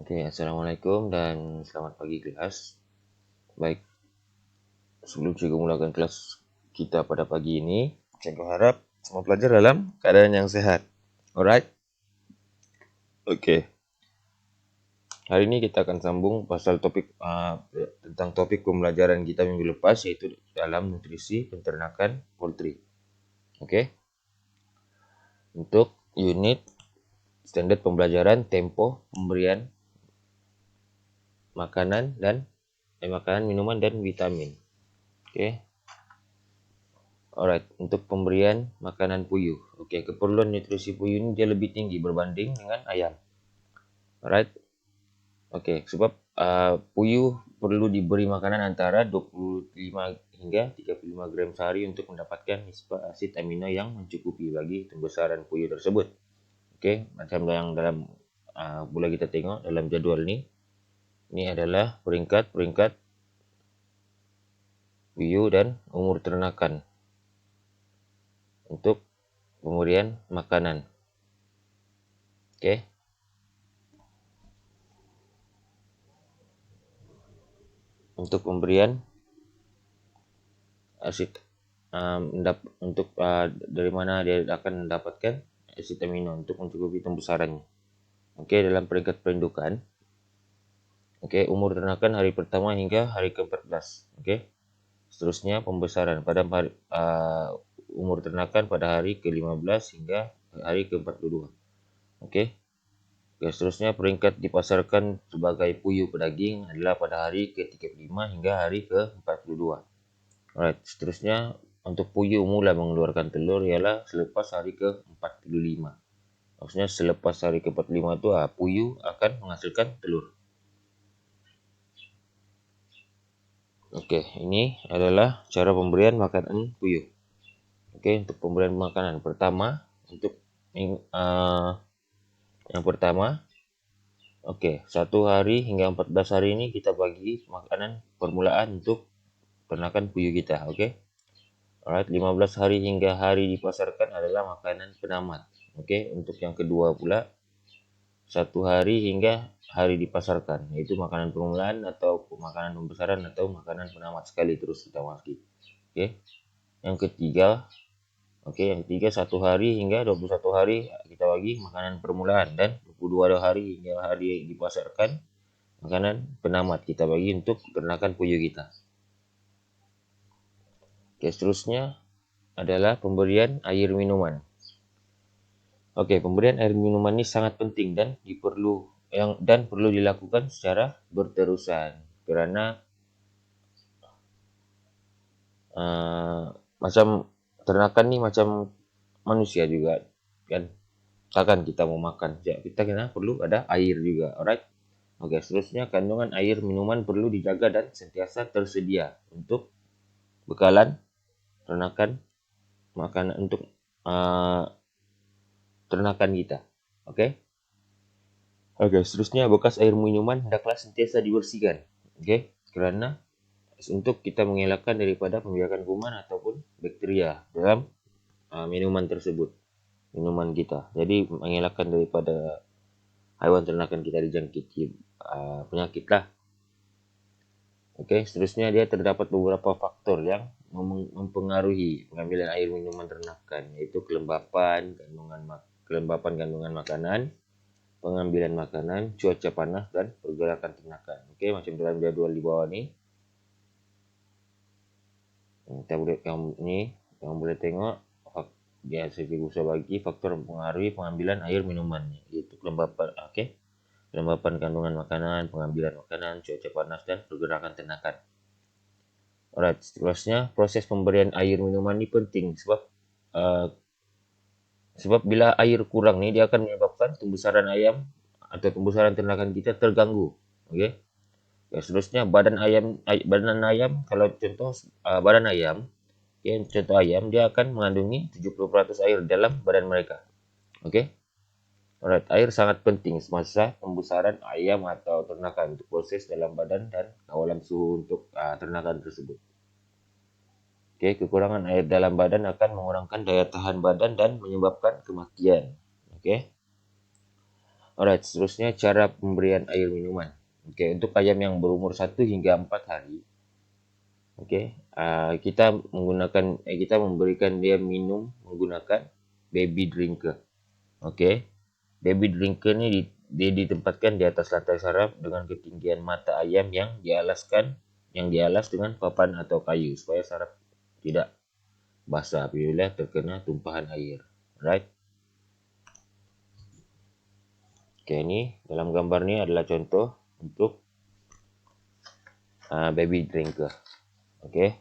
Oke, assalamualaikum dan selamat pagi kelas. Baik, sebelum cikgu mulakan kelas kita pada pagi ini, cikgu harap semua pelajar dalam keadaan yang sehat. Alright? Oke. Hari ini kita akan sambung pasal tentang topik pembelajaran kita minggu lepas, yaitu dalam nutrisi peternakan poultry. Oke. Untuk unit standar pembelajaran, tempo pemberian makanan, minuman dan vitamin. Oke. Alright, untuk pemberian makanan puyuh. Oke, keperluan nutrisi puyuh ini dia lebih tinggi berbanding dengan ayam. Alright. Oke, sebab puyuh perlu diberi makanan antara 25 hingga 35 gram sehari untuk mendapatkan nisbah asid amino yang mencukupi bagi pembesaran puyuh tersebut. Oke, macam yang dalam boleh kita tengok dalam jadual ini. Ini adalah peringkat puyuh dan umur ternakan untuk pemberian makanan. Oke. Untuk pemberian asid dari mana dia akan mendapatkan asid amino untuk mencukupi pembesarannya. Oke, dalam peringkat perindukan. Oke, umur ternakan hari pertama hingga hari ke-14. Oke. Seterusnya pembesaran pada umur ternakan pada hari ke-15 hingga hari ke-42. Oke. Oke, seterusnya peringkat dipasarkan sebagai puyuh pedaging adalah pada hari ke-35 hingga hari ke-42. Alright, seterusnya untuk puyuh mula mengeluarkan telur ialah selepas hari ke-45. Maksudnya selepas hari ke-45 itu puyuh akan menghasilkan telur. Oke, ini adalah cara pemberian makanan puyuh. Oke, untuk pemberian makanan pertama untuk yang pertama, oke, 1 hari hingga 14 hari ini kita bagi makanan permulaan untuk ternakan puyuh kita. Oke. Alright, 15 hari hingga hari dipasarkan adalah makanan penamat. Oke, untuk yang kedua pula 1 hari hingga hari dipasarkan, yaitu makanan permulaan atau makanan pembesaran atau makanan penamat sekali terus kita masuki. Oke. Yang ketiga, 1 hari hingga 21 hari kita bagi makanan permulaan dan 22 hari hingga hari dipasarkan makanan penamat kita bagi untuk ternakan puyuh kita. Oke, seterusnya adalah pemberian air minuman. Oke, pemberian air minuman ini sangat penting dan perlu dilakukan secara berterusan karena macam ternakan nih macam manusia juga kan. Takkan kita mau makan, kita perlu ada air juga. Alright. Oke, seterusnya kandungan air minuman perlu dijaga dan sentiasa tersedia untuk bekalan ternakan makanan untuk ternakan kita. Oke. Oke, seterusnya bekas air minuman hendaklah sentiasa dibersihkan. Oke, karena untuk kita mengelakkan daripada pembiakan kuman ataupun bakteria dalam minuman tersebut, minuman kita. Jadi mengelakkan daripada hewan ternakan kita dijangkiti penyakit lah. Oke, seterusnya dia terdapat beberapa faktor yang mempengaruhi pengambilan air minuman ternakan, yaitu kelembapan kandungan makanan, pengambilan makanan, cuaca panas, dan pergerakan ternakan. Oke, macam dalam jadwal di bawah ini. Kamu boleh tengok dia cikgu bisa bagi faktor mempengaruhi pengambilan air minuman, yaitu kelembapan. Oke. Kelembapan kandungan makanan, pengambilan makanan, cuaca panas, dan pergerakan ternakan. Alright, seterusnya proses pemberian air minuman ini penting sebab bila air kurang nih dia akan menyebabkan pembesaran ayam atau pembesaran ternakan kita terganggu. Oke. Ya, seterusnya badan ayam kalau contoh badan ayam, contoh ayam dia akan mengandungi 70% air dalam badan mereka. Oke. Alright, air sangat penting semasa pembesaran ayam atau ternakan untuk proses dalam badan dan kawalan suhu untuk ternakan tersebut. Oke, kekurangan air dalam badan akan mengurangkan daya tahan badan dan menyebabkan kematian. Oke. Alright, seterusnya cara pemberian air minuman. Oke, untuk ayam yang berumur 1 hingga 4 hari, oke, kita memberikan dia minum menggunakan baby drinker. Oke, baby drinker ini dia ditempatkan di atas lantai saraf dengan ketinggian mata ayam yang dialas dengan papan atau kayu supaya saraf tidak basah apabila terkena tumpahan air. Right? Oke, ini dalam gambar ini adalah contoh untuk baby drinker. Oke.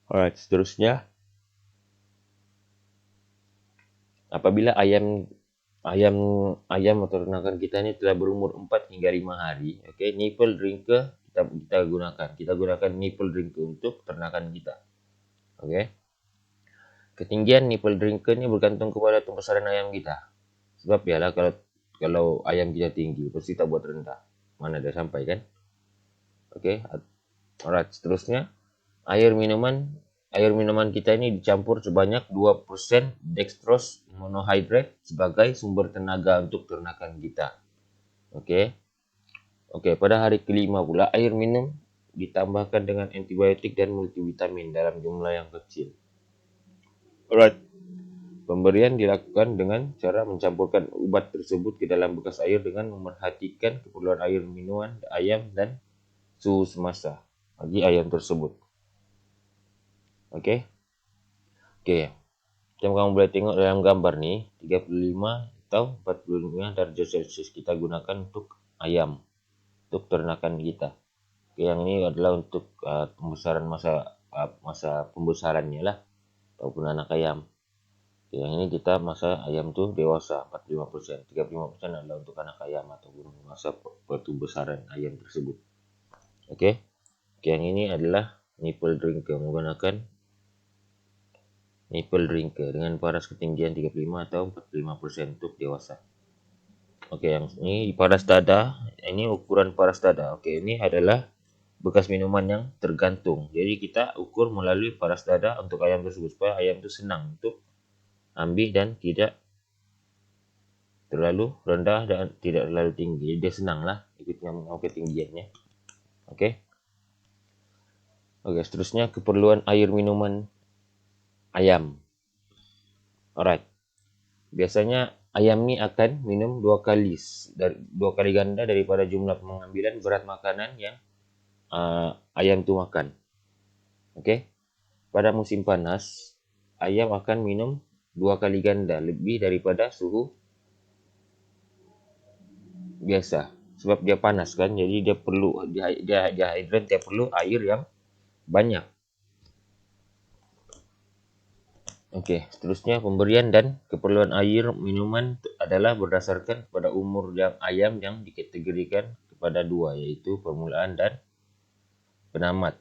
Alright, seterusnya apabila ayam atau ternakan kita ini telah berumur 4 hingga 5 hari, oke, nipple drinker kita gunakan nipple drinker untuk ternakan kita. Oke. Ketinggian nipple drinker ini bergantung kepada pembesaran ayam kita. Sebab yalah kalau ayam kita tinggi pasti kita buat rendah. Mana ada sampai kan? Oke. Alright, seterusnya air minuman kita ini dicampur sebanyak 2% dextrose monohydrate sebagai sumber tenaga untuk ternakan kita. Oke. Pada hari kelima pula air minum ditambahkan dengan antibiotik dan multivitamin dalam jumlah yang kecil. Alright. Pemberian dilakukan dengan cara mencampurkan obat tersebut ke dalam bekas air dengan memerhatikan keperluan air minuman ayam dan suhu semasa bagi ayam tersebut. Oke. Macam kamu boleh tengok dalam gambar nih, 35 atau 45 derajat Celcius kita gunakan untuk ayam, untuk ternakan kita. Oke, yang ini adalah untuk pembesaran masa pembesarannya lah, ataupun anak ayam. Oke, yang ini kita masa ayam tuh dewasa 45%, 35% adalah untuk anak ayam ataupun masa pembesaran ayam tersebut. Oke, yang ini adalah nipple drinker menggunakan nipple drinker dengan paras ketinggian 35 atau 45% untuk dewasa. Oke, yang ini paras dada, ini ukuran paras dada. Oke, ini adalah bekas minuman yang tergantung. Jadi kita ukur melalui paras dada untuk ayam tersebut supaya ayam itu senang untuk ambil dan tidak terlalu rendah dan tidak terlalu tinggi. Jadi dia senang lah ikutnya mau ketinggiannya. Oke. Seterusnya keperluan air minuman ayam. Alright. Biasanya ayam ini akan minum dua kali ganda daripada jumlah pengambilan berat makanan yang ayam itu makan. Oke. Pada musim panas, ayam akan minum 2 kali ganda lebih daripada suhu biasa. Sebab dia panas kan, jadi dia perlu dia perlu air yang banyak. Seterusnya pemberian dan keperluan air minuman adalah berdasarkan pada umur ayam yang dikategorikan kepada dua, yaitu permulaan dan penamat.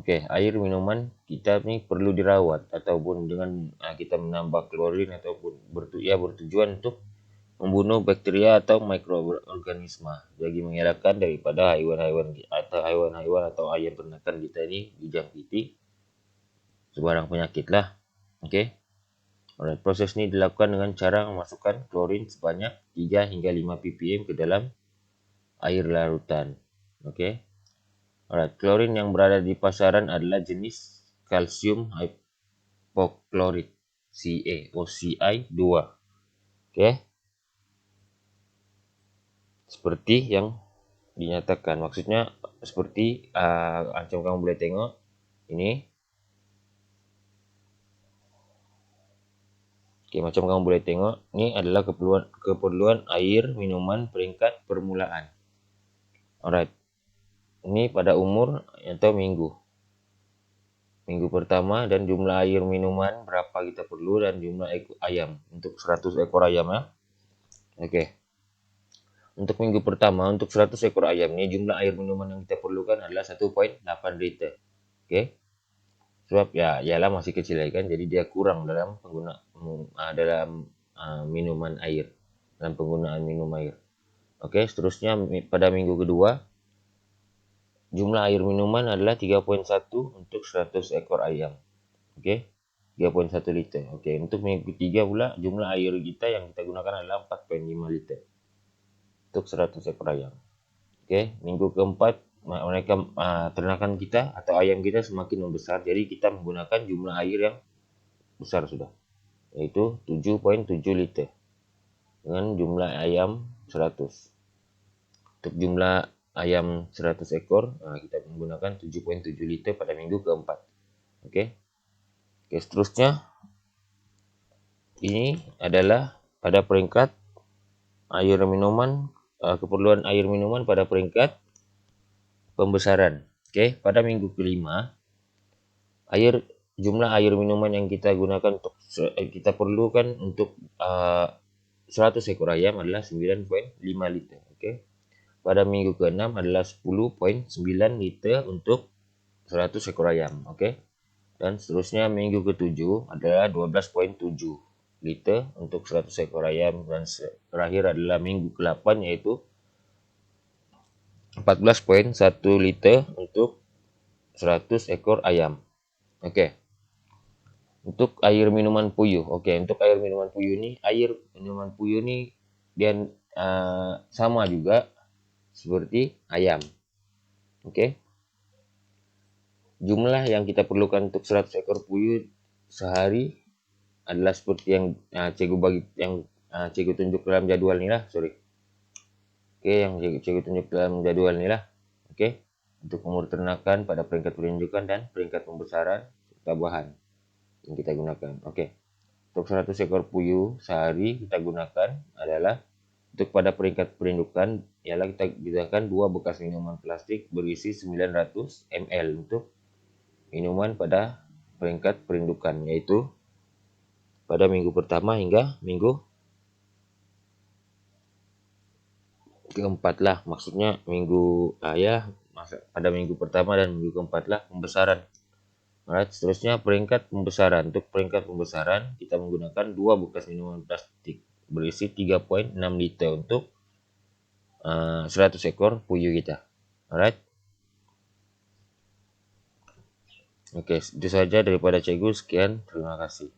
Air minuman kita ini perlu dirawat ataupun dengan kita menambah klorin ataupun bertujuan untuk membunuh bakteria atau mikroorganisme bagi mengelakkan daripada hewan-hewan atau ayam ternakan kita ini dijangkiti sebarang penyakit lah. Proses ini dilakukan dengan cara memasukkan klorin sebanyak 3 hingga 5 ppm ke dalam air larutan. Klorin yang berada di pasaran adalah jenis kalsium hypochlorite CaOCi2. Seperti yang dinyatakan, maksudnya seperti macam kamu boleh tengok ini. Macam kamu boleh tengok, ini adalah keperluan air minuman peringkat permulaan. Alright. Ini pada umur atau minggu pertama dan jumlah air minuman berapa kita perlu dan jumlah ayam untuk 100 ekor ayam ya. Untuk minggu pertama untuk 100 ekor ayam ini jumlah air minuman yang kita perlukan adalah 1,8 liter. Sebab ialah masih kecil kan, jadi dia kurang dalam minuman air, dalam penggunaan minum air. Seterusnya pada minggu kedua jumlah air minuman adalah 3,1 untuk 100 ekor ayam. 3,1 liter. Oke, untuk minggu ketiga pula jumlah air kita yang kita gunakan adalah 4,5 liter untuk 100 ekor ayam. Oke, minggu keempat mereka ternakan kita atau ayam kita semakin membesar, jadi kita menggunakan jumlah air yang besar sudah, yaitu 7,7 liter dengan jumlah ayam 100. Untuk jumlah ayam 100 ekor, kita menggunakan 7,7 liter pada minggu keempat. Oke. Oke, seterusnya ini adalah pada peringkat air minuman, keperluan air minuman pada peringkat pembesaran. Oke, pada minggu kelima, jumlah air minuman yang kita gunakan untuk kita perlukan untuk 100 ekor ayam adalah 9,5 liter. Oke. Pada minggu ke-6 adalah 10,9 liter untuk 100 ekor ayam. Oke. Dan seterusnya minggu ke-7 adalah 12,7 liter untuk 100 ekor ayam, dan terakhir adalah minggu ke-8 yaitu 14,1 liter untuk 100 ekor ayam. Oke. Untuk air minuman puyuh. Oke, untuk air minuman puyuh ini, dia sama juga seperti ayam. Oke. Jumlah yang kita perlukan untuk 100 ekor puyuh sehari adalah seperti yang cikgu tunjuk dalam jadwal ini lah, Oke, yang cikgu tunjuk dalam jadwal ini lah. Oke. Untuk umur ternakan pada peringkat penunjukan dan peringkat pembesaran serta bahan yang kita gunakan. Oke. Untuk 100 ekor puyuh sehari kita gunakan adalah, untuk pada peringkat perindukan ialah kita gunakan 2 bekas minuman plastik berisi 900 ml untuk minuman pada peringkat perindukan, yaitu pada minggu pertama hingga minggu keempat lah, maksudnya pada minggu pertama dan minggu keempat lah pembesaran. Alright, seterusnya peringkat pembesaran. Untuk peringkat pembesaran kita menggunakan 2 bekas minuman plastik berisi 3,6 liter untuk 100 ekor puyuh kita. Alright. Oke, itu saja daripada cikgu. Sekian, terima kasih.